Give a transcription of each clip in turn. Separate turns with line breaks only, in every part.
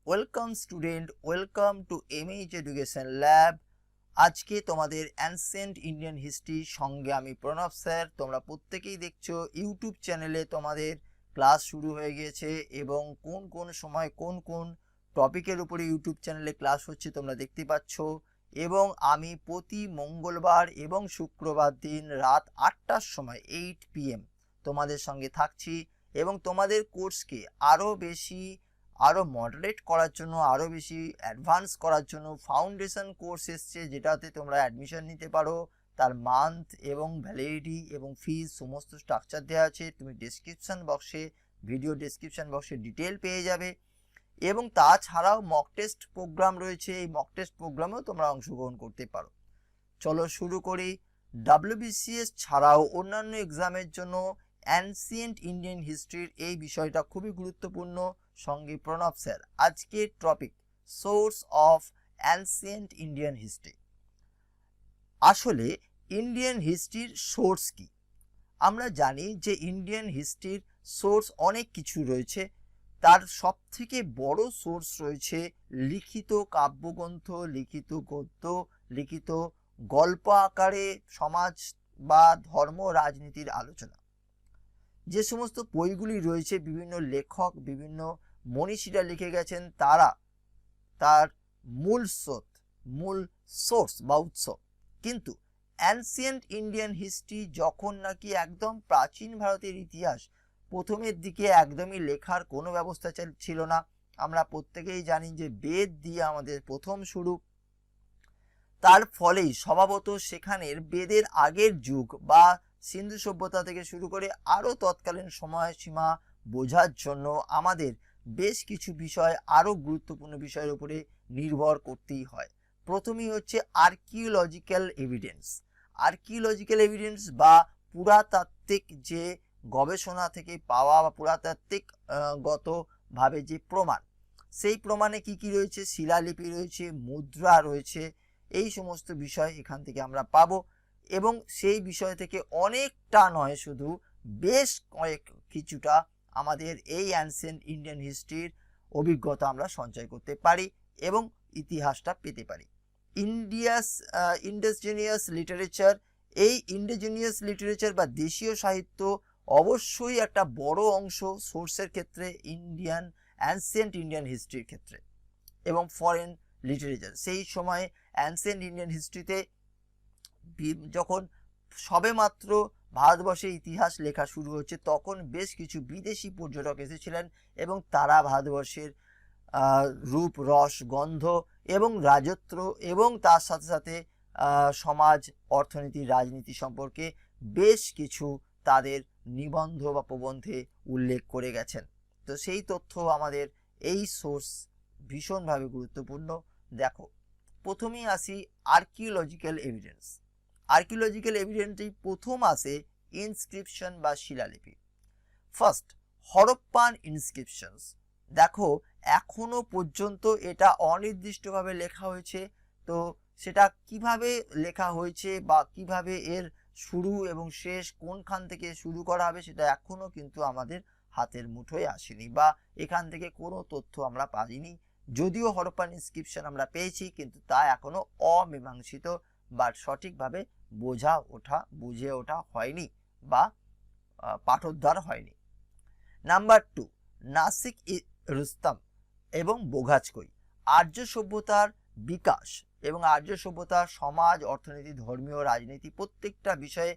Welcome student, welcome to MH education lab. আজকে তোমাদের ancient Indian হিস্ট্রির সঙ্গে আমি প্রণব স্যার। তোমরা প্রত্যেকেই দেখছো ইউটিউব চ্যানেলে তোমাদের ক্লাস শুরু হয়ে গিয়েছে এবং কোন কোন সময় কোন কোন টপিকের উপরে ইউটিউব চ্যানেলে ক্লাস হচ্ছে তোমরা দেখতে পাচ্ছ। এবং আমি প্রতি মঙ্গলবার এবং শুক্রবার দিন রাত 8টার সময় 8 PM তোমাদের সঙ্গে থাকছি এবং তোমাদের কোর্সকে আরও মডারেট করার জন্য, আরও বেশি অ্যাডভান্স করার জন্য ফাউন্ডেশন কোর্স এসছে, যেটাতে তোমরা অ্যাডমিশন নিতে পারো। তার মান্থ এবং ভ্যালিডিটি এবং ফিজ সমস্ত স্ট্রাকচার দেওয়া আছে। তুমি ভিডিও ডেসক্রিপশন বক্সে ডিটেল পেয়ে যাবে। এবং তাছাড়াও মক টেস্ট প্রোগ্রাম রয়েছে, এই মক টেস্ট প্রোগ্রামেও তোমরা অংশগ্রহণ করতে পারো। চলো শুরু করি। WBCS ছাড়াও অন্যান্য এক্সামের জন্য অ্যানসিয়েন্ট ইন্ডিয়ান হিস্ট্রির এই বিষয়টা খুবই গুরুত্বপূর্ণ। সঙ্গে প্রণব স্যার। আজকের topic source of ancient Indian history. আসলে ইন্ডিয়ান হিস্ট্রির সোর্স কি? আমরা জানি যে ইন্ডিয়ান হিস্ট্রির সোর্স অনেক কিছু রয়েছে। তার সবথেকে বড় সোর্স রয়েছে লিখিত কাব্যগ্রন্থ, লিখিত গদ্য, লিখিত গল্প আকারে সমাজ বা ধর্ম রাজনীতির আলোচনা। যে সমস্ত বইগুলি রয়েছে, বিভিন্ন লেখক, বিভিন্ন মনীষীরা লিখে গেছেন, তার মূল সোর্স বা উৎস। কিন্তু অ্যানসিয়েন্ট ইন্ডিয়ান হিস্ট্রি যখন নাকি একদম প্রাচীন ভারতের ইতিহাস, প্রথমের দিকে একদমই লেখার কোনো ব্যবস্থা ছিল না। আমরা প্রত্যেকেই জানি যে বেদ দিয়ে আমাদের প্রথম শুরু। তার ফলেই স্বভাবত সেখানের বেদের আগের যুগ বা সিন্ধু সভ্যতা থেকে শুরু করে আরও তৎকালীন সময়সীমা বোঝার জন্য আমাদের বেশ কিছু বিষয়, আরও গুরুত্বপূর্ণ বিষয়ের উপরে নির্ভর করতেই হয়। প্রথমেই হচ্ছে আর্কিওলজিক্যাল এভিডেন্স বা পুরাতাত্ত্বিক যে গবেষণা থেকে পাওয়া বা পুরাতাত্ত্বিক গতভাবে যে প্রমাণ, সেই প্রমাণে কি কি রয়েছে? শিলালিপি রয়েছে, মুদ্রা রয়েছে, এই সমস্ত বিষয় এখান থেকে আমরা পাবো। এবং সেই বিষয় থেকে অনেকটা নয়, শুধু বেশ কিছুটা আমাদের এই অ্যানসিয়েন্ট ইন্ডিয়ান হিস্ট্রির অভিজ্ঞতা আমরা সঞ্চয় করতে পারি এবং ইতিহাসটা পেতে পারি। ইন্ডিজিনিয়াস লিটারেচার, এই ইন্ডিজিনিয়াস লিটারেচার বা দেশীয় সাহিত্য অবশ্যই একটা বড় অংশ সোর্সের ক্ষেত্রে অ্যানসিয়েন্ট ইন্ডিয়ান হিস্ট্রির ক্ষেত্রে। এবং ফরেন লিটারেচার, সেই সময় অ্যানসিয়েন্ট ইন্ডিয়ান হিস্ট্রিতে যখন সবেমাত্র ভারতবর্ষে ইতিহাস লেখা শুরু হচ্ছে, তখন বেশ কিছু বিদেশি পর্যটক এসেছিলেন এবং তারা ভারতবর্ষের রূপ, রস, গন্ধ এবং রাজত্ব এবং তার সাথে সাথে সমাজ, অর্থনীতি, রাজনীতি সম্পর্কে বেশ কিছু তাদের নিবন্ধ বা প্রবন্ধে উল্লেখ করে গেছেন। তো সেই তথ্য আমাদের এই সোর্স ভীষণভাবে গুরুত্বপূর্ণ। দেখো, প্রথমেই আসি আর্কিওলজিক্যাল এভিডেন্সেই প্রথম আসে ইনস্ক্রিপশন বা শিলালিপি। First, Harappan inscriptions. দেখো, এখনো পর্যন্ত এটা অনির্দিষ্টভাবে লেখা হয়েছে। তো সেটা কিভাবে লেখা হয়েছে বা কিভাবে এর শুরু এবং শেষ কোনখান থেকে শুরু করা হবে, সেটা এখনো কিন্তু আমাদের হাতের মুঠোয় আসেনি বা এখান থেকে কোনো তথ্য আমরা পাইনি। যদিও হরপ্পান ইনস্ক্রিপশন আমরা পেয়েছি, কিন্তু তা এখনো অমীমাংসিত বা সঠিকভাবে বুঝে ওঠা হয়নি বা পাঠোদ্ধার হয়নি। নাম্বার 2, নাসিক রুস্তম এবং বোঘাজকই। আর্য সভ্যতার বিকাশ এবং আর্য সভ্যতার সমাজ, অর্থনীতি, ধর্মীয়, রাজনীতি প্রত্যেকটা বিষয়ে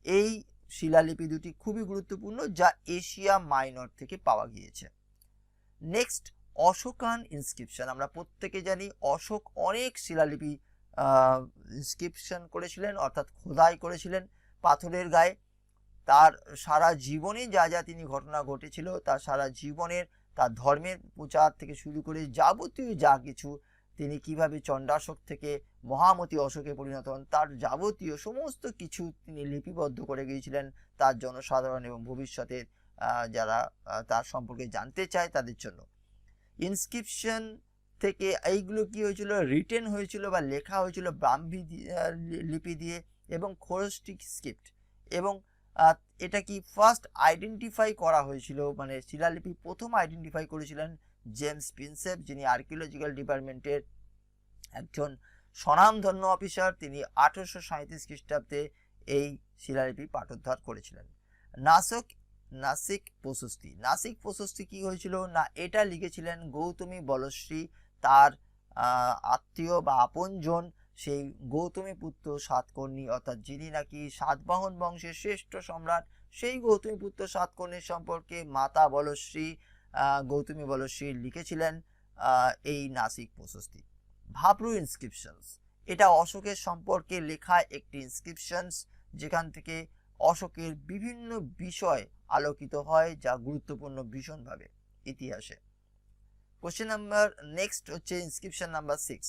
এই শিলালিপি দুটি খুবই গুরুত্বপূর্ণ, যা এশিয়া মাইনর থেকে পাওয়া গিয়েছে। Next, Ashokan inscription. আমরা প্রত্যেকে জানি অশোক অনেক শিলালিপি ইনস্ক্রিপশন করেছিলেন, অর্থাৎ খোদাই করেছিলেন পাথরের গায়ে। তার সারা জীবনে যা যা তিনি ঘটনা ঘটেছিল, তার সারা জীবনের, তার ধর্মের প্রচার থেকে শুরু করে যাবতীয় যা কিছু, তিনি কিভাবে চণ্ডাশোক থেকে মহামতি অশোকে পরিণত হন, তার যাবতীয় সমস্ত কিছু তিনি লিপিবদ্ধ করে গিয়েছিলেন তার জনসাধারণ এবং ভবিষ্যতের যারা তার সম্পর্কে জানতে চায় তাদের জন্য। ইনস্ক্রিপশন থেকে এইগুলো কি হয়েছিল? রিটেন হয়েছিল বা লেখা হয়েছিল ব্রাহ্মী লিপি দিয়ে এবং খোরস্টিক স্ক্রিপ্ট। এবং এটা কি ফার্স্ট আইডেন্টিফাই করা হয়েছিল, মানে শিলালিপি প্রথম আইডেন্টিফাই করেছিলেন জেমস প্রিন্সেপ, যিনি আর্কিওলজিক্যাল ডিপার্টমেন্টের একজন স্বনামধন্য অফিসার। তিনি 1837 খ্রিস্টাব্দে এই শিলালিপি পাঠোদ্ধার করেছিলেন। নাসিক প্রশস্তি কি হয়েছিল না, এটা লিখেছিলেন গৌতমী বলশ্রী, তার আত্মীয় বা আপনজন সেই গৌতমী পুত্র সাতকর্ণী, অর্থাৎ যিনি নাকি সাতবাহন বংশের শ্রেষ্ঠ সম্রাট, সেই গৌতমী পুত্র সাতকর্ণীর সম্পর্কে মাতা বলশ্রী, গৌতমী বলশ্রী লিখেছিলেন এই নাসিক প্রশস্তি। ভাবরু ইনস্ক্রিপশনস, এটা অশোকের সম্পর্কে লেখা একটি ইনস্ক্রিপশনস, যেখান থেকে অশোকের বিভিন্ন বিষয় আলোকিত হয় যা গুরুত্বপূর্ণ ভীষণভাবে ইতিহাসে। কোশ্চেন নাম্বার নেক্সট হচ্ছে ইনস্ক্রিপশন নাম্বার 6,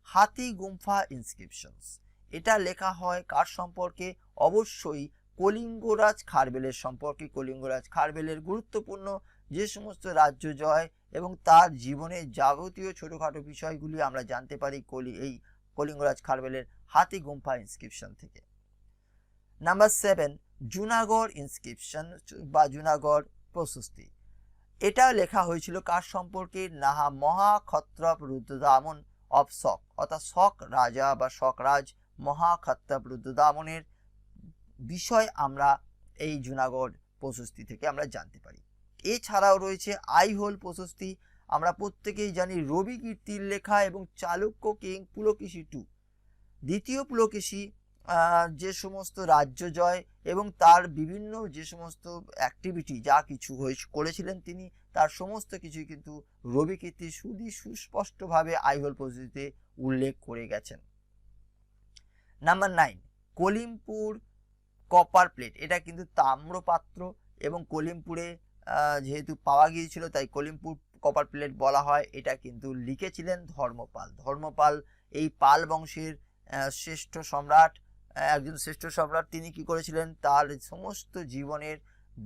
হাতি গুম্ফা ইনস্ক্রিপশনস। এটা লেখা হয় কার সম্পর্কে? অবশ্যই কলিঙ্গরাজ খারবেলের সম্পর্কে। কলিঙ্গরাজ খারবেলের গুরুত্বপূর্ণ যে সমস্ত রাজ্য জয় এবং তার জীবনের যাবতীয় ছোটখাটো বিষয়গুলি আমরা জানতে পারি এই কলিঙ্গরাজ খারবেলের হাতি গুম্ফা ইনস্ক্রিপশন থেকে। নাম্বার 7, জুনাগড় ইনস্ক্রিপশন বা জুনাগড় প্রশস্তি। এটা লেখা হয়েছিল কার সম্পর্কে? নাহা মহাক্ষত্রপ রুদ্রদামন অফ শক, অর্থাৎ শক রাজা বা শক রাজ মহাক্ষত্রপ রুদ্রদামনের বিষয় আমরা এই জুনাগড় প্রশস্তি থেকে আমরা জানতে পারি। এছাড়াও রয়েছে আইহোল প্রশস্তি। আমরা প্রত্যেকেই জানি রবি কীর্তির লেখা এবং চালুক্য কিং পুলকেশী টু, দ্বিতীয় পুলকেশী যে সমস্ত রাজ্য জয় এবং তার বিভিন্ন যে সমস্ত অ্যাক্টিভিটি যা কিছু করেছিলেন তিনি, তার সমস্ত কিছুই কিন্তু রবি কীর্তি সুস্পষ্টভাবে আইহোল প্রশস্তিতে উল্লেখ করে গেছেন। Number 9, Khalimpur copper plate. এটা কিন্তু তাম্রপাত্র এবং কলিমপুরে যেহেতু পাওয়া গিয়েছিল তাই কলিমপুর কপার প্লেট বলা হয়। এটা কিন্তু লিখেছিলেন ধর্মপাল এই পাল বংশের শ্রেষ্ঠ সম্রাট, একজন শ্রেষ্ঠ সম্রাট। তিনি কি করেছিলেন? তার সমস্ত জীবনের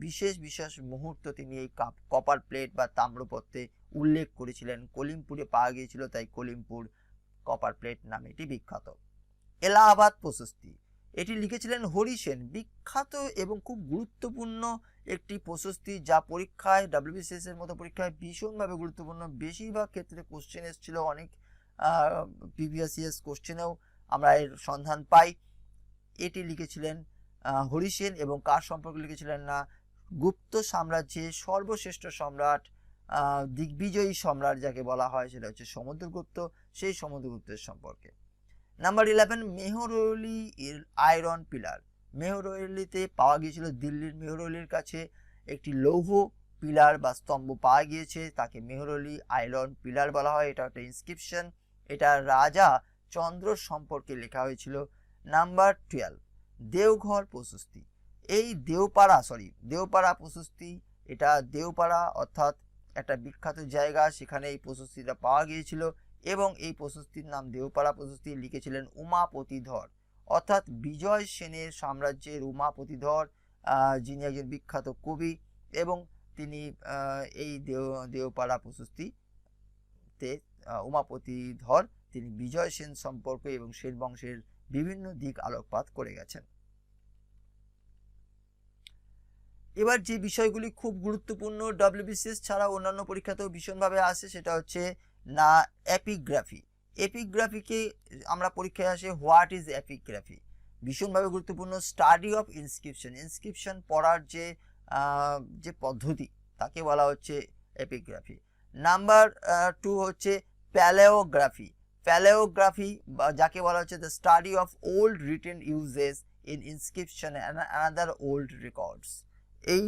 বিশেষ বিশেষ মুহূর্ত তিনি এই কপার প্লেট বা তাম্রপত্রে উল্লেখ করেছিলেন। কলিমপুরে পাওয়া গিয়েছিল তাই কলিমপুর কপার প্লেট নামে এটি বিখ্যাত। এলাহাবাদ প্রশস্তি, এটি লিখেছিলেন হরিসেন। বিখ্যাত এবং খুব গুরুত্বপূর্ণ একটি প্রশস্তি যা পরীক্ষায় WBCS এর মতো পরীক্ষায় ভীষণভাবে গুরুত্বপূর্ণ। বেশিরভাগ ক্ষেত্রে কোশ্চেন এসেছিল, অনেক প্রিভিয়াস ইয়ার্স কোশ্চেনেও আমরা এর সন্ধান পাই। এটি লিখেছিলেন হরিসেন এবং কার সম্পর্কে লিখেছিলেন না, গুপ্ত সাম্রাজ্যের সর্বশ্রেষ্ঠ সম্রাট, দিগ্বিজয়ী সম্রাট যাকে বলা হয় সেটা হচ্ছে সমুদ্রগুপ্ত, সেই সমুদ্রগুপ্তের সম্পর্কে। Number 11, Mehrauli iron pillar. মেহরৌলিতে পাওয়া গিয়েছিল, দিল্লির মেহরৌলির কাছে একটি লৌহ পিলার বা স্তম্ভ পাওয়া গিয়েছে, তাকে মেহরৌলি আয়রন পিলার বলা হয়। এটা একটা ইনস্ক্রিপশন, এটা রাজা চন্দ্রর সম্পর্কে লেখা হয়েছিল। নাম্বার 12, দেওঘর প্রশস্তি। এই দেওপাড়া প্রশস্তি, এটা দেওপাড়া অর্থাৎ একটা বিখ্যাত জায়গা, সেখানে এই প্রশস্তিটা পাওয়া গিয়েছিল এবং এই প্রশস্তির নাম দেওপাড়া প্রশস্তি। লিখেছিলেন উমাপতি ধর, অর্থাৎ বিজয় সেনের সাম্রাজ্যের উমাপতি ধর, যিনি একজন বিখ্যাত কবি এবং তিনি এই দেওপাড়া প্রশস্তিতে উমাপতি ধর তিনি বিজয় সেন সম্পর্কে এবং সেন বংশের বিভিন্ন দিক আলোকপাত করে গেছেন। এবার যে বিষয়গুলি খুব গুরুত্বপূর্ণ WBCS ছাড়া অন্যান্য পরীক্ষাতেও ভীষণভাবে আসে সেটা হচ্ছে না এপিগ্রাফি। এপিগ্রাফিকে আমরা পরীক্ষায় আসে হোয়াট ইজ এপিগ্রাফি, ভীষণভাবে গুরুত্বপূর্ণ। স্টাডি অফ ইনস্ক্রিপশন পড়ার যে পদ্ধতি তাকে বলা হচ্ছে এপিগ্রাফি। নাম্বার 2 হচ্ছে প্যালেওগ্রাফি বা যাকে বলা হচ্ছে the study of old written uses in inscription and another old records. এই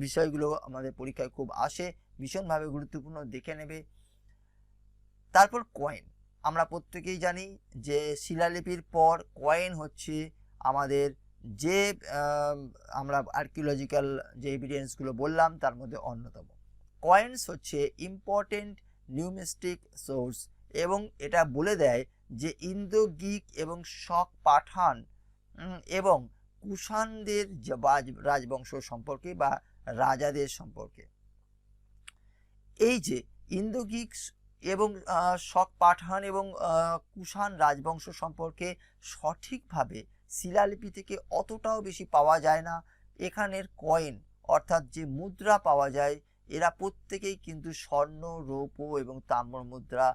বিষয়গুলো আমাদের পরীক্ষায় খুব আসে, ভীষণভাবে গুরুত্বপূর্ণ, দেখে নেবে। তারপর কয়েন। আমরা প্রত্যেকেই জানি যে শিলালিপির পর কয়েন হচ্ছে আমাদের যে আমরা আর্কিওলজিক্যাল যে এভিডেন্সগুলো বললাম তার মধ্যে অন্যতম। কয়েন্স হচ্ছে ইম্পর্টেন্ট নিউমিস্টিক সোর্স এবং এটা বলে দেয় যে ইন্দো গ্রিক এবং শক পাঠান এবং কুষাণদের রাজবংশ সম্পর্কে বা রাজাদের সম্পর্কে। এই যে ইন্দো গ্রিক এবং শক পাঠান এবং কুষাণ রাজবংশ সম্পর্কে সঠিকভাবে শিলালিপি থেকে অতটাও বেশি পাওয়া যায় না। এখানের কয়েন অর্থাৎ যে মুদ্রা পাওয়া যায় এরা প্রত্যেকেই কিন্তু স্বর্ণ, রৌপ্য এবং তাম্র মুদ্রা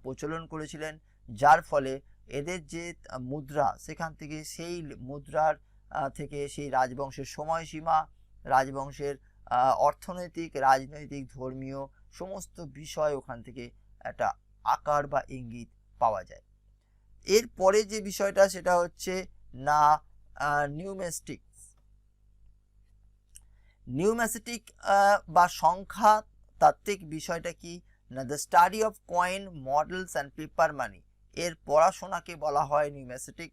প্রচলন করেছিলেন, যার ফলে এদের যে মুদ্রা সেখান থেকে সেই মুদ্রার থেকে সেই রাজবংশের সময়সীমা, রাজবংশের অর্থনৈতিক, রাজনৈতিক, ধর্মীয় সমস্ত বিষয় ওখান থেকে একটা আকার বা ইঙ্গিত পাওয়া যায়। এরপরে যে বিষয়টা সেটা হচ্ছে না নিউমেস্টিক্স। নিউমেস্টিক বা সংখ্যা তাত্ত্বিক বিষয়টা কি না the study of coin, medals and paper money, এর পড়াশোনাকে বলা হয় নিউমেস্টিক।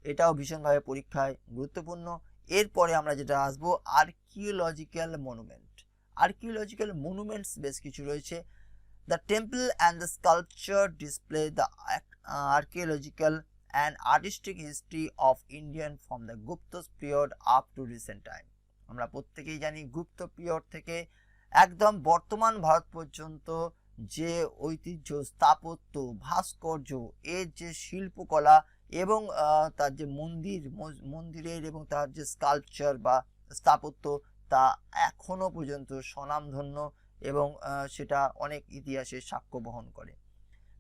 এটাও ভীষণভাবে পরীক্ষায় গুরুত্বপূর্ণ। এরপরে আমরা যেটা আসবো আর্কিওলজিক্যাল মনুমেন্ট। আর্কিওলজিক্যাল মনুমেন্টস বেশ কিছু রয়েছে। The temple and the sculpture display the archaeological and artistic history of Indian from the Gupta period up to recent time. আমরা প্রত্যেকেই জানি গুপ্ত পিরিয়ড থেকে একদম বর্তমান ভারত পর্যন্ত যে ঐতিহ্য, স্থাপত্য, ভাস্কর্য, এর যে শিল্পকলা এবং তার যে মন্দিরের এবং তার যে স্কাল্পচার বা স্থাপত্য, তা এখনো পর্যন্ত স্বনামধন্য এবং সেটা অনেক ইতিহাসের সাক্ষ্য বহন করে।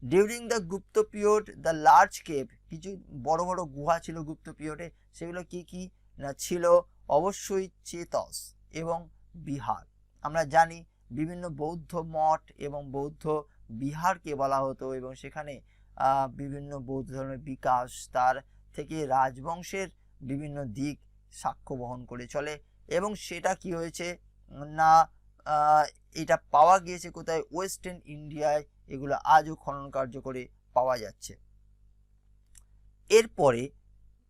During the Gupta period the large cave, কিছু বড় বড় গুহা ছিল গুপ্ত পিরিয়ডে। সেগুলো কি কি না ছিল অবশ্যই চেতস এবং বিহার। আমরা জানি বিভিন্ন বৌদ্ধ মঠ এবং বৌদ্ধ বিহারকে বলা হতো এবং সেখানে বিভিন্ন বৌদ্ধ ধর্মের বিকাশ, তার থেকে রাজবংশের বিভিন্ন দিক সাক্ষ্য বহন করে চলে। এবং সেটা কি হয়েছে না এটা পাওয়া গিয়েছে কোথায়? ওয়েস্টার্ন ইন্ডিয়ায় এগুলো আজও খনন কার্য করে পাওয়া যাচ্ছে। এরপরে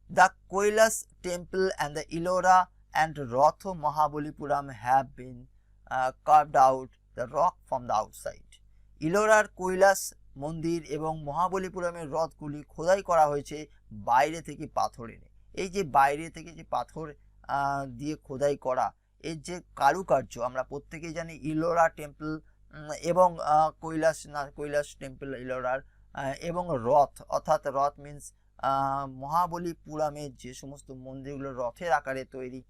the Kailash temple and the Ellora and Rath Mahabalipuram have been carved out the rock from the outside. ইলোরার কৈলাস মন্দির এবং মহাবলীপুরমের রথগুলি খোদাই করা হয়েছে বাইরে থেকে পাথর এনে। এই যে বাইরে থেকে যে পাথর দিয়ে খোদাই করা, এর যে কারুকার্য আমরা প্রত্যেকেই জানি। ইলোরা টেম্পল এবং কৈলাস টেম্পল ইলোরার এবং রথ, অর্থাৎ রথ মিন্স মহাবলীপুরমের যে সমস্ত মন্দিরগুলো রথের আকারে তৈরি,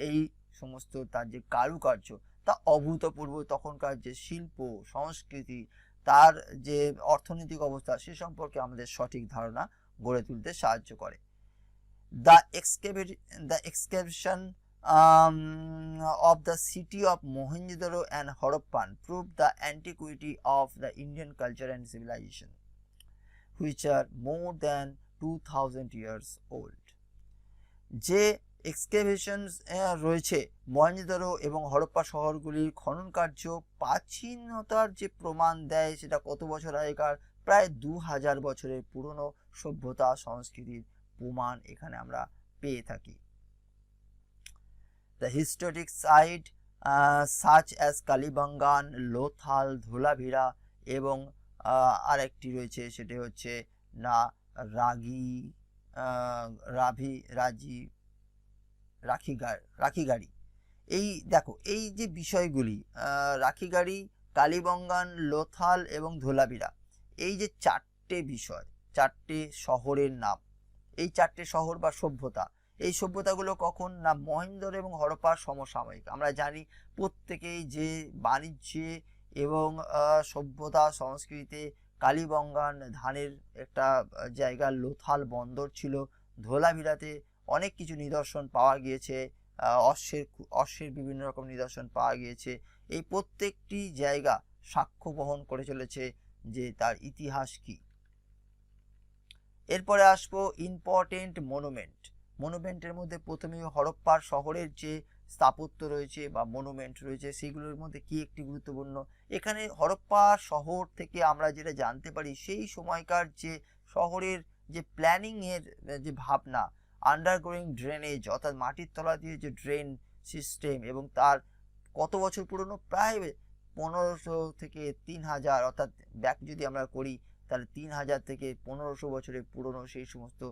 এই সমস্ত তার যে কারুকার্য তা অভূতপূর্ব। তখনকার যে শিল্প সংস্কৃতি, তার যে অর্থনৈতিক অবস্থা সে সম্পর্কে আমাদের সঠিক ধারণা গড়ে তুলতে সাহায্য করে। The excavation of the city of Mohenjo-daro and Harappan proved the antiquity of the Indian culture and civilization, which are more than 2000 years old. যে এক্সকেভেশনস রয়েছে মহেঞ্জোদারো এবং হরপ্পা শহরগুলির খনন কার্য প্রাচীনতার যে প্রমাণ দেয়, সেটা কত বছর আগেকার? প্রায় 2000 বছরের পুরনো সভ্যতা সংস্কৃতির প্রমাণ এখানে আমরা পেয়ে থাকি। The historic site such as Kalibangan, Lothal, Dholavira এবং আরেকটি রয়েছে সেটি হচ্ছে না রাখিগাড়ি। এই দেখো এই যে বিষয়গুলি রাখিগাড়ি, কালীবাঙ্গান, লোথাল এবং ধোলাভিরা, এই যে চারটে বিষয়, চারটে শহরের নাম, এই চারটে শহর বা সভ্যতা, এই সভ্যতাগুলো কখন না মহেঞ্জোদারো এবং হরপ্পার সমসাময়িক। আমরা জানি প্রত্যেকেই যে বাণিজ্যে এবং সভ্যতা সংস্কৃতিতে কালীবাঙ্গান ধানের একটা জায়গা, লোথাল বন্দর ছিল, ধোলাভিরাতে অনেক কিছু নিদর্শন পাওয়া গিয়েছে, অশ্বের বিভিন্ন রকম নিদর্শন পাওয়া গিয়েছে। এই প্রত্যেকটি জায়গা সাক্ষ্য বহন করে চলেছে যে তার ইতিহাস কি। এরপরে আসবো ইম্পর্টেন্ট মনুমেন্ট। মনুমেন্টের মধ্যে প্রথমে হরপ্পার শহরের যে স্থাপত্য রয়েছে বা মনুমেন্ট রয়েছে, সেগুলোর মধ্যে কি একটি গুরুত্বপূর্ণ, এখানে হরপ্পা শহর থেকে আমরা যেটা জানতে পারি সেই সময়কার যে শহরের যে প্ল্যানিং এর যে ভাবনা, আন্ডারগ্রোয়িং ড্রেনেজ অর্থাৎ মাটির তলা দিয়ে যে ড্রেন সিস্টেম, এবং তার কত বছর পুরনো? প্রায় 1500 থেকে 3000, অর্থাৎ ব্যাক যদি আমরা করি তাহলে 3000 থেকে 1500 বছরের পুরনো সেই সমস্ত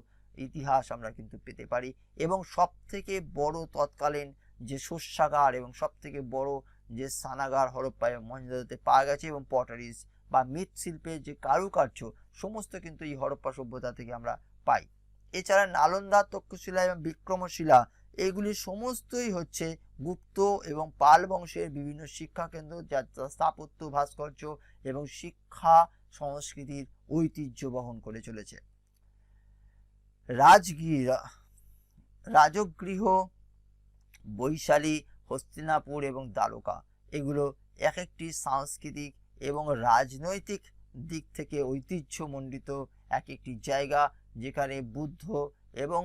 ইতিহাস আমরা কিন্তু পেতে পারি। এবং সব থেকে বড় তৎকালীন যে শস্যাগার এবং সব থেকে বড় যে স্নানাগার হরপ্পায় মহেঞ্জোদারোতে পাওয়া গেছে, এবং পটারিজ বা মৃৎশিল্পের যে কারুকার্য সমস্ত কিন্তু এই হরপ্পা সভ্যতা থেকে আমরা পাই। এছাড়া নালন্দা, তক্ষশিলা এবং বিক্রমশিলা এগুলি সমস্তই হচ্ছে গুপ্ত এবং পাল বংশের বিভিন্ন শিক্ষা কেন্দ্র, যা স্থাপত্য, ভাস্কর্য এবং শিক্ষা সংস্কৃতির ঐতিহ্য বহন করে চলেছে। রাজগৃহ, বৈশালী, হস্তিনাপুর এবং দ্বারকা, এগুলো এক একটি সাংস্কৃতিক এবং রাজনৈতিক দিক থেকে ঐতিহ্যমণ্ডিত এক একটি জায়গা, যেখানে বুদ্ধ এবং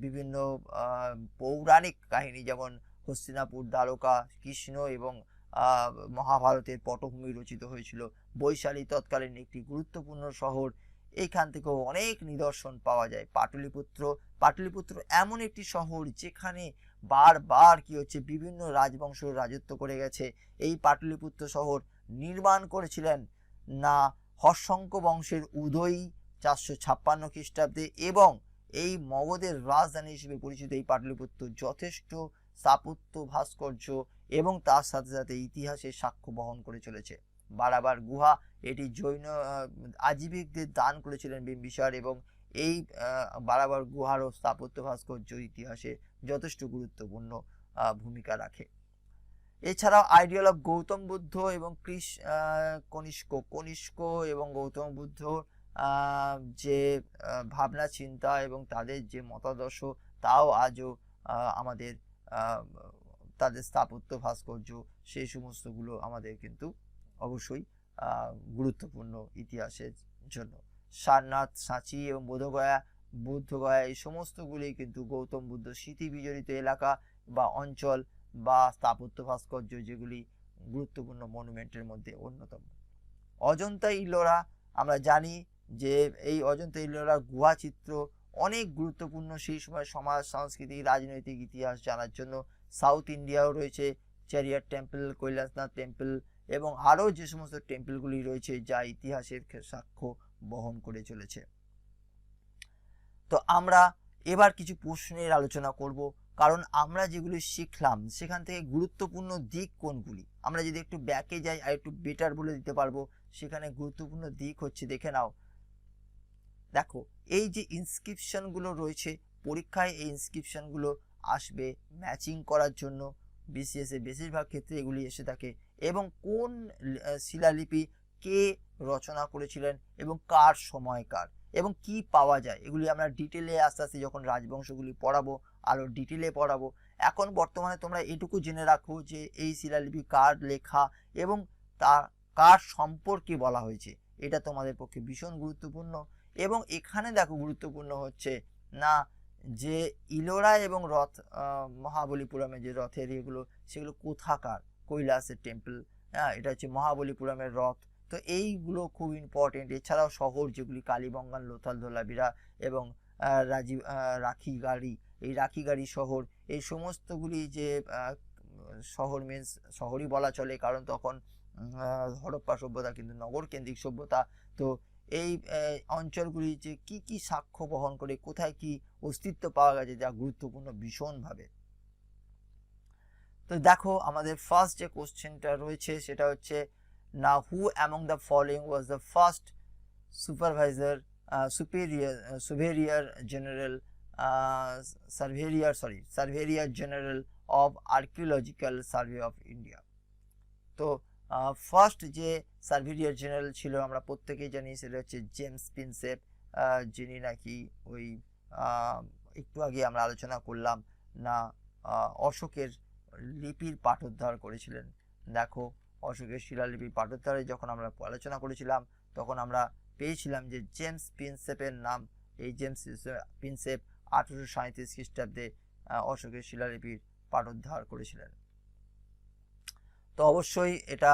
বিভিন্ন পৌরাণিক কাহিনী, যেমন হস্তিনাপুর, দ্বারকা, কৃষ্ণ এবং মহাভারতের পটভূমি রচিত হয়েছিল। বৈশালী তৎকালীন একটি গুরুত্বপূর্ণ শহর, এইখান থেকেও অনেক নিদর্শন পাওয়া যায়। পাটলিপুত্র এমন একটি শহর যেখানে বারবার কি হচ্ছে, বিভিন্ন রাজবংশ রাজত্ব করে গেছে। এই পাটলিপুত্র শহর নির্মাণ করেছিলেন না হর্ষঙ্ক বংশের উদয়ী 456 খ্রিস্টাব্দে, এবং এই মগধের রাজধানী হিসেবে পরিচিত এই পাটলিপুত্র যথেষ্ট স্থাপত্য, ভাস্কর্য এবং তার সাথে সাথে ইতিহাসের সাক্ষ্য বহন করে চলেছে। বারাবার গুহা, এটি জৈন আজীবিকদের দান করেছিলেন বিম্বিসার, এবং এই বারাবার গুহারও স্থাপত্য, ভাস্কর্য ইতিহাসে যথেষ্ট গুরুত্বপূর্ণ ভূমিকা রাখে। এছাড়াও আইডিয়াল অফ গৌতম বুদ্ধ এবং কনিষ্ক এবং গৌতম বুদ্ধ যে ভাবনা চিন্তা এবং তাদের যে মতাদর্শ, তাও আজও আমাদের তাদের স্থাপত্য, ভাস্কর্য, সেই সমস্তগুলো আমাদের কিন্তু অবশ্যই গুরুত্বপূর্ণ ইতিহাসের জন্য। সারনাথ, সাঁচি এবং বুদ্ধগয়া এই সমস্তগুলি কিন্তু গৌতম বুদ্ধ স্মৃতি বিজড়িত এলাকা বা অঞ্চল বা স্থাপত্য, ভাস্কর্য, যেগুলি গুরুত্বপূর্ণ মনুমেন্টের মধ্যে অন্যতম। অজন্তা ইলোরা, আমরা জানি যে এই অজন্তা ইলোরা গুহা চিত্র অনেক গুরুত্বপূর্ণ সেই সময় সমাজ, সংস্কৃতি, রাজনৈতিক ইতিহাস জানার জন্য। সাউথ ইন্ডিয়াও রয়েছে চ্যারিয়াট টেম্পল, কৈলাসনাথ টেম্পল এবং আরও যে সমস্ত টেম্পলগুলি রয়েছে যা ইতিহাসের সাক্ষ্য বহন করে চলেছে। তো আমরা এবার কিছু প্রশ্নের আলোচনা করব, কারণ আমরা যেগুলি শিখলাম সেখান থেকে গুরুত্বপূর্ণ দিক কোনগুলি, আমরা যদি একটু ব্যাকে যাই আর একটু বেটার বলে দিতে পারবো। সেখানে গুরুত্বপূর্ণ দিক হচ্ছে, দেখে নাও, দেখো এই যে ইনস্ক্রিপশনগুলো রয়েছে পরীক্ষায়, এই ইনস্ক্রিপশনগুলো আসবে ম্যাচিং করার জন্য। বিসিএস এ বেশিরভাগ ক্ষেত্রে এগুলি এসে থাকে, এবং কোন শিলালিপি কে রচনা করেছিলেন এবং কার সময়কার এবং কি পাওয়া যায়, এগুলি আমরা ডিটেলে আস্তে আস্তে যখন রাজবংশগুলি পড়াবো আরও ডিটেলে পড়াবো। এখন বর্তমানে তোমরা এটুকু জেনে রাখো যে এই শিলালিপি কার লেখা এবং তা কার সম্পর্কে বলা হয়েছে, এটা তোমাদের পক্ষে ভীষণ গুরুত্বপূর্ণ। এবং এখানে দেখো গুরুত্বপূর্ণ হচ্ছে না যে ইলোরা এবং রথ, মহাবলীপুরমে যে রথের এগুলো, সেগুলো কোথাকার, কৈলাসের টেম্পল, এটা হচ্ছে মহাবলীপুরমের রথ। তো এইগুলো খুব ইম্পর্টেন্ট। এছাড়াও শহর যেগুলি কালীবঙ্গান, লোথাল, ধোলাবিরা এবং রাখিগাড়ি, এই রাখিগাড়ি শহর, এই সমস্তগুলি যে শহর মিন্স শহরই বলা চলে, কারণ তখন হরপ্পা সভ্যতা কিন্তু নগর কেন্দ্রিক সভ্যতা। তো এই অঞ্চলগুলি যে কি কি সাক্ষ্য বহন করে, কোথায় কি অস্তিত্ব পাওয়া গেছে, যা গুরুত্বপূর্ণ ভীষণভাবে। তো দেখো আমাদের ফার্স্ট যে কোশ্চেনটা রয়েছে সেটা হচ্ছে, না who among the following was the first surveyor general of archaeological survey of India. তো ফার্স্ট যে সার্ভেরিয়ার জেনারেল ছিল আমরা প্রত্যেকেই জানি, সেটা হচ্ছে জেমস প্রিন্সেপ, যিনি নাকি ওই একটু আগে আমরা আলোচনা করলাম না অশোকের লিপির পাঠোদ্ধার করেছিলেন। দেখো অশোকের শিলালিপির পাঠোদ্ধারে যখন আমরা আলোচনা করেছিলাম তখন আমরা পেয়েছিলাম যে জেমস প্রিন্সেপের নাম। এই জেমস প্রিন্সেপ 1837 খ্রিস্টাব্দে অশোকের শিলালিপির পাঠোদ্ধার করেছিলেন। তো অবশ্যই এটা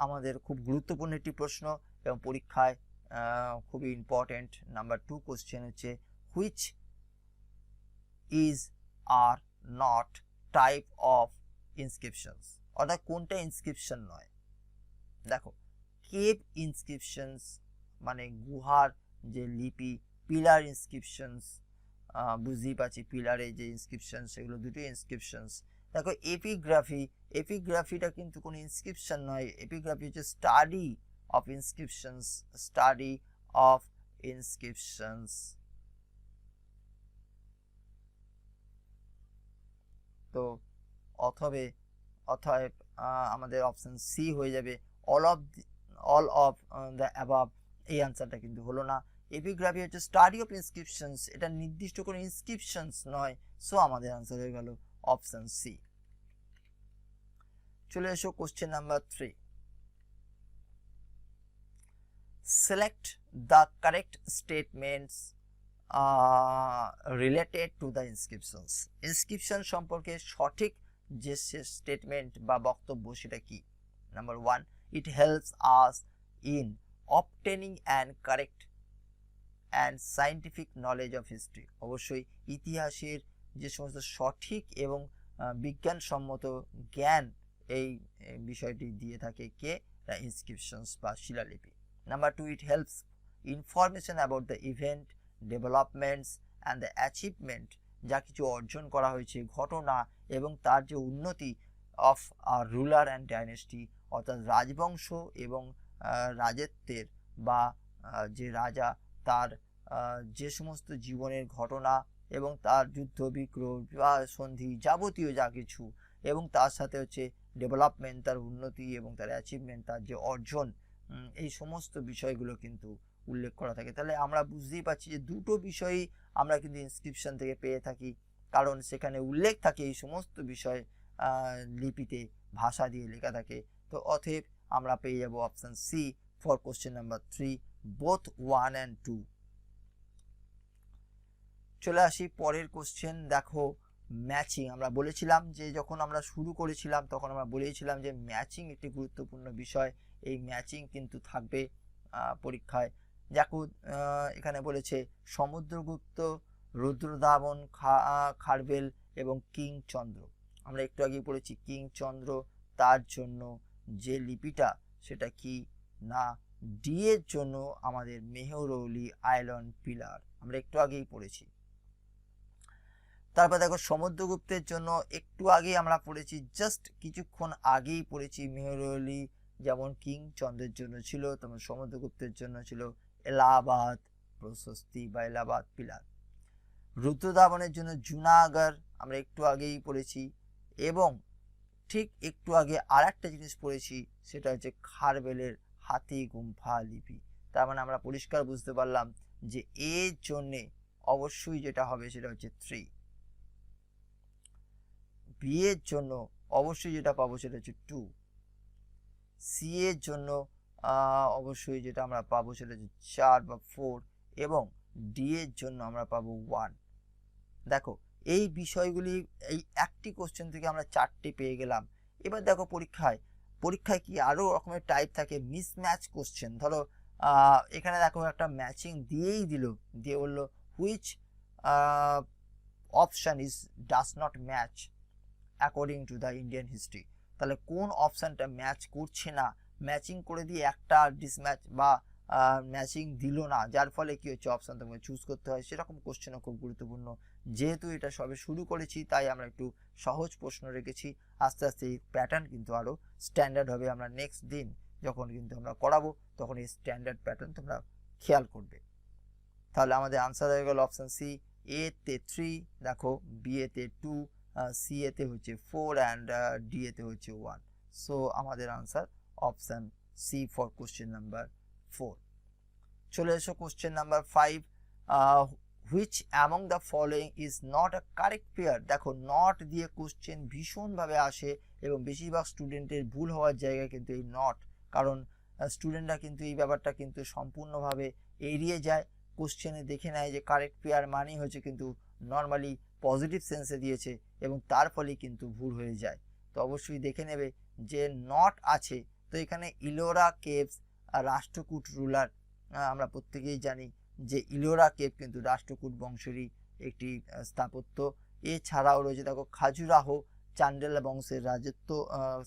আমাদের খুব গুরুত্বপূর্ণ একটি প্রশ্ন এবং পরীক্ষায় খুবই ইম্পর্টেন্ট। নাম্বার 2 কোশ্চেন হচ্ছে, which is are not type of inscriptions, অর্থাৎ কোনটা ইনস্ক্রিপশন নয়। দেখো কেভ ইনস্ক্রিপশনস মানে গুহার যে লিপি, পিলার ইনস্ক্রিপশনস, বুঝতেই পারছি পিলারে যে ইনস্ক্রিপশন সেগুলো দুটো ইনস্ক্রিপশনস। দেখো এপিগ্রাফিটা কিন্তু কোনো ইনস্ক্রিপশন নয়, এপিগ্রাফি হচ্ছে স্টাডি অফ ইনস্ক্রিপশনস। তো অতএব আমাদের অপশন সি হয়ে যাবে অল অফ দ্য অ্যাবাভ। এই আনসারটা কিন্তু হলো না। এপিগ্রাফি হচ্ছে স্টাডি অফ ইনস্ক্রিপশনস, এটা নির্দিষ্ট কোনো ইনস্ক্রিপশনস নয়। সো আমাদের আনসার হয়ে গেল অপশন সি। চলে এসো question number 3। Select the correct statements related to the inscriptions. Inscription সম্পর্কে সঠিক যে স্টেটমেন্ট বা বক্তব্য সেটা কি? Number 1, it helps us in obtaining and correct and scientific knowledge of history. অবশ্যই ইতিহাসের যে সমস্ত সঠিক এবং বিজ্ঞানসম্মত জ্ঞান এই বিষয়টি দিয়ে থাকে কে? ইনস্ক্রিপশনস বা শিলালিপি। Number 2, it helps information about the event, developments and the achievement, যা কিছু অর্জন করা হয়েছে, ঘটনা এবং তার যে উন্নতি অফ রুলার অ্যান্ড ডাইনেস্টি, অর্থাৎ রাজবংশ এবং রাজত্বের বা যে রাজা তার যে সমস্ত জীবনের ঘটনা এবং তার যুদ্ধ বিগ্রহ বা সন্ধি যাবতীয় যা কিছু, এবং তার সাথে হচ্ছে ডেভেলপমেন্ট, তার উন্নতি এবং তার অ্যাচিভমেন্ট, তার যে অর্জন, এই সমস্ত বিষয়গুলো কিন্তু উল্লেখ করা থাকে। তাহলে আমরা বুঝতেই পারছি যে দুটো বিষয়ই আমরা কিন্তু ইনস্ক্রিপশন থেকে পেয়ে থাকি, কারণ সেখানে উল্লেখ থাকে এই সমস্ত বিষয় লিপিতে ভাষা দিয়ে লেখা থাকে। তো অতএব আমরা পেয়ে যাব option C for question number 3, both 1 and 2। চলে আসি পরের কোশ্চেন। দেখো, ম্যাচিং। আমরা বলেছিলাম যে যখন আমরা শুরু করেছিলাম তখন আমরা বলেছিলাম যে ম্যাচিং একটি গুরুত্বপূর্ণ বিষয়। এই ম্যাচিং কিন্তু থাকবে পরীক্ষায়। দেখো এখানে বলেছে সমুদ্রগুপ্ত, রুদ্রদামন, খারবেল এবং কিংচন্দ্র। আমরা একটু আগেই পড়েছি কিংচন্দ্র, তার জন্য যে লিপিটা সেটা কি না ডি এর জন্য আমাদের মেহরৌলি আইল্যান্ড পিলার, আমরা একটু আগেই পড়েছি। তারপর দেখো সমুদ্রগুপ্তের জন্য একটু আগেই আমরা পড়েছি, জাস্ট কিছুক্ষণ আগেই পড়েছি মেহরৌলি যেমন কিংচন্দ্রের জন্য ছিল, তেমন সমুদ্রগুপ্তের জন্য ছিল এলাহাবাদ প্রশস্তি বা এলাহাবাদ পিলার। রুদ্রদামনের জন্য জুনাগড় আমরা একটু আগেই পড়েছি, এবং ঠিক একটু আগে আর একটা জিনিস পড়েছি, সেটা হচ্ছে খারবেলের হাতি গুম্ফা লিপি। তার মানে আমরা পরিষ্কার বুঝতে পারলাম যে এর জন্যে অবশ্যই যেটা হবে সেটা হচ্ছে 3, বি এর জন্য অবশ্যই যেটা পাবো সেটা হচ্ছে 2, সি এর জন্য অবশ্যই যেটা আমরা পাবো সেটা হচ্ছে 4 বা 4, এবং ডি এর জন্য আমরা পাবো 1। দেখো এই বিষয়গুলি এই একটি কোশ্চেন থেকে আমরা 4টে পেয়ে গেলাম। এবার দেখো পরীক্ষায় কি আরো রকমের টাইপ থাকে, মিসম্যাচ কোশ্চেন। ধরো এখানে দেখো একটা ম্যাচিং দিয়েই দিয়ে বললো which option does not match according to the Indian history. তাহলে কোন অপশানটা ম্যাচ করছে না, ম্যাচিং করে দিয়ে একটা ডিসম্যাচ বা ম্যাচিং দিল না, যার ফলে কি হচ্ছে অপশান তোমাকে চুজ করতে হয়, সেরকম কোশ্চেনও খুব গুরুত্বপূর্ণ। যেহেতু এটা সবে শুরু করেছি তাই আমরা একটু সহজ প্রশ্ন রেখেছি, আস্তে আস্তে এই প্যাটার্ন কিন্তু আরও স্ট্যান্ডার্ড হবে। আমরা নেক্সট দিন যখন কিন্তু আমরা করাবো তখন এই স্ট্যান্ডার্ড প্যাটার্ন তোমরা খেয়াল করবে। তাহলে আমাদের আনসার হয়ে গেল অপশান সি, এ তে 3, দেখো বি এতে 2, সি এতে হচ্ছে 4 অ্যান্ড ডি এতে হচ্ছে 1। সো আমাদের answer option C for question number 4। চলে এসো question number 5, which among the following is not a correct pair. দেখো নট দিয়ে কোশ্চেন ভীষণভাবে আসে এবং বেশিরভাগ স্টুডেন্টের ভুল হওয়ার জায়গায় কিন্তু এই নট, কারণ স্টুডেন্টরা কিন্তু এই ব্যাপারটা কিন্তু সম্পূর্ণভাবে এড়িয়ে যায়। কোশ্চেনে দেখে নেয় যে কারেক্ট পেয়ার মানেই হচ্ছে কিন্তু নর্মালি পজিটিভ সেন্সে দিয়েছে এবং তার ফলে কিন্তু ভুল হয়ে যায়। তো অবশ্যই দেখে নেবে যে নট আছে। তো এখানে ইলোরা কেভস রাষ্ট্রকূট রুলার, আমরা প্রত্যেকেই জানি যে ইলোরা কেভ কিন্তু রাষ্ট্রকূট বংশেরই একটি স্থাপত্য। এছাড়াও রয়েছে দেখো খাজুরাহো চান্ডেলা বংশের রাজত্ব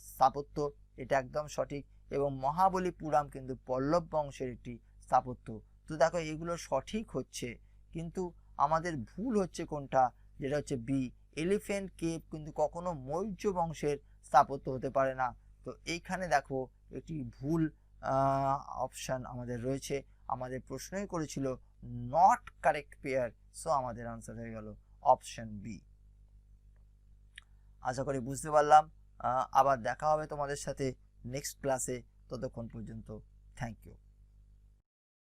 স্থাপত্য, এটা একদম সঠিক, এবং মহাবলীপুরাম কিন্তু পল্লব বংশের একটি স্থাপত্য। তো দেখো এগুলো সঠিক হচ্ছে, কিন্তু আমাদের ভুল হচ্ছে কোনটা, যেটা হচ্ছে বি, এলিফ্যান্ট কেভ কিন্তু কখনো মৌর্য বংশের স্থাপত্য হতে পারে না। তো এইখানে দেখো একটি ভুল অপশান আমাদের রয়েছে। আমাদের প্রশ্নই করেছিল নট কারেক্ট পেয়ার, সো আমাদের আনসার হয়ে গেল অপশান বি। আশা করি বুঝতে পারলাম। আবার দেখা হবে তোমাদের সাথে নেক্সট ক্লাসে। ততক্ষণ পর্যন্ত থ্যাংক ইউ।